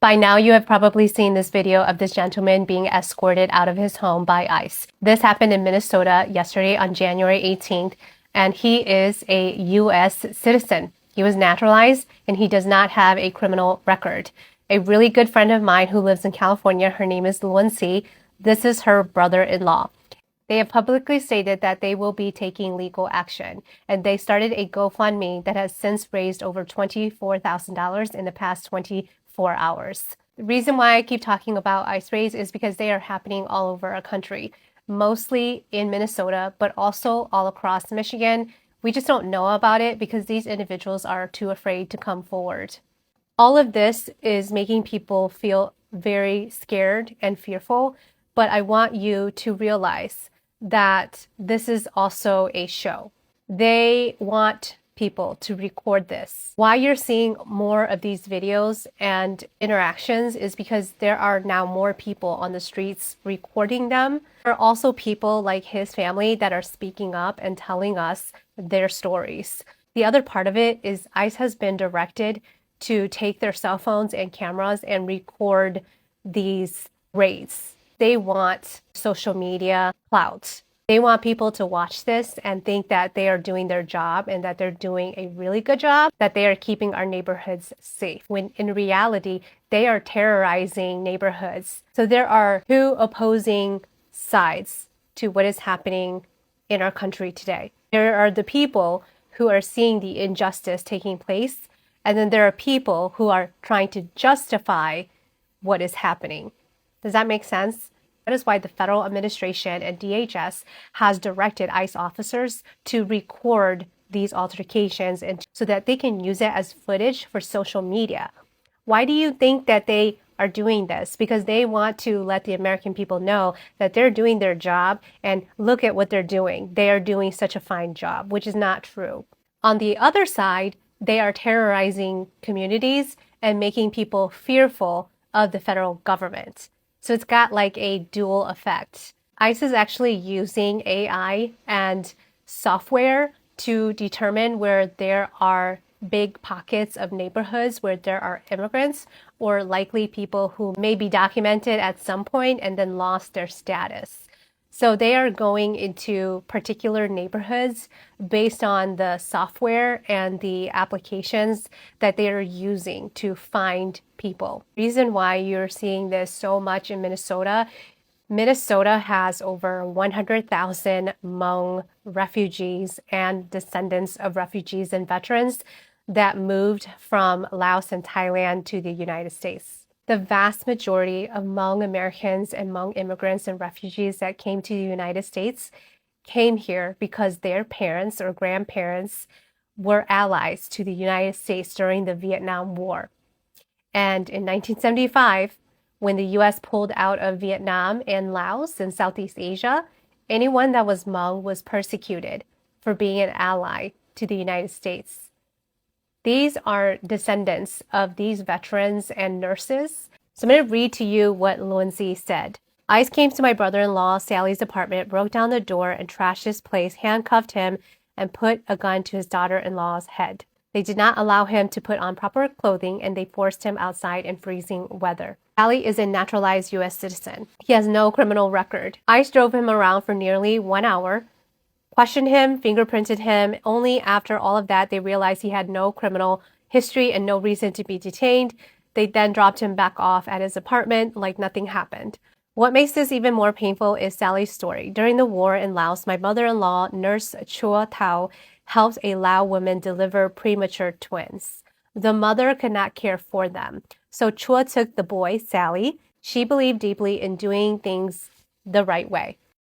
By now, you have probably seen this video of this gentleman being escorted out of his home by ICE. This happened in Minnesota yesterday on January 18th, and he is a U.S. citizen. He was naturalized, and he does not have a criminal record. A really good friend of mine who lives in California, her name is Luancy. This is her brother-in-law. They have publicly stated that they will be taking legal action, and they started a GoFundMe that has since raised over $24,000 in the past 24 hours. The reason why I keep talking about ICE raids is because they are happening all over our country, mostly in Minnesota, but also all across Michigan. We just don't know about it because these individuals are too afraid to come forward. All of this is making people feel very scared and fearful, but I want you to realize that this is also a show. They want people to record this. Why you're seeing more of these videos and interactions is because there are now more people on the streets recording them. There are also people like his family that are speaking up and telling us their stories. The other part of it is ICE has been directed to take their cell phones and cameras and record these raids. They want social media clout. They want people to watch this and think that they are doing their job and that they're doing a really good job, that they are keeping our neighborhoods safe, when in reality, they are terrorizing neighborhoods. So there are two opposing sides to what is happening in our country today. There are the people who are seeing the injustice taking place, and then there are people who are trying to justify what is happening. Does that make sense? That is why the federal administration and DHS has directed ICE officers to record these altercations and so that they can use it as footage for social media. Why do you think that they are doing this? Because they want to let the American people know that they're doing their job and look at what they're doing. They are doing such a fine job, which is not true. On the other side, they are terrorizing communities and making people fearful of the federal government. So it's got like a dual effect. ICE is actually using AI and software to determine where there are big pockets of neighborhoods where there are immigrants or likely people who may be documented at some point and then lost their status. So they are going into particular neighborhoods based on the software and the applications that they are using to find people. The reason why you're seeing this so much in Minnesota, Minnesota has over 100,000 Hmong refugees and descendants of refugees and veterans that moved from Laos and Thailand to the United States. The vast majority of Hmong Americans and Hmong immigrants and refugees that came to the United States came here because their parents or grandparents were allies to the United States during the Vietnam War. And in 1975, when the U.S. pulled out of Vietnam and Laos and Southeast Asia, anyone that was Hmong was persecuted for being an ally to the United States. These are descendants of these veterans and nurses. So I'm going to read to you what Luancy said. ICE came to my brother-in-law Sally's apartment, broke down the door and trashed his place, handcuffed him, and put a gun to his daughter-in-law's head. They did not allow him to put on proper clothing, and they forced him outside in freezing weather. Sally is a naturalized U.S. citizen. He has no criminal record. ICE drove him around for nearly 1 hour, questioned him, fingerprinted him. Only after all of that, they realized he had no criminal history and no reason to be detained. They then dropped him back off at his apartment like nothing happened. What makes this even more painful is Sally's story. During the war in Laos, my mother-in-law, Nurse Chua Thao, helped a Lao woman deliver premature twins. The mother could not care for them. So Chua took the boy, Sally. She believed deeply in doing things the right way.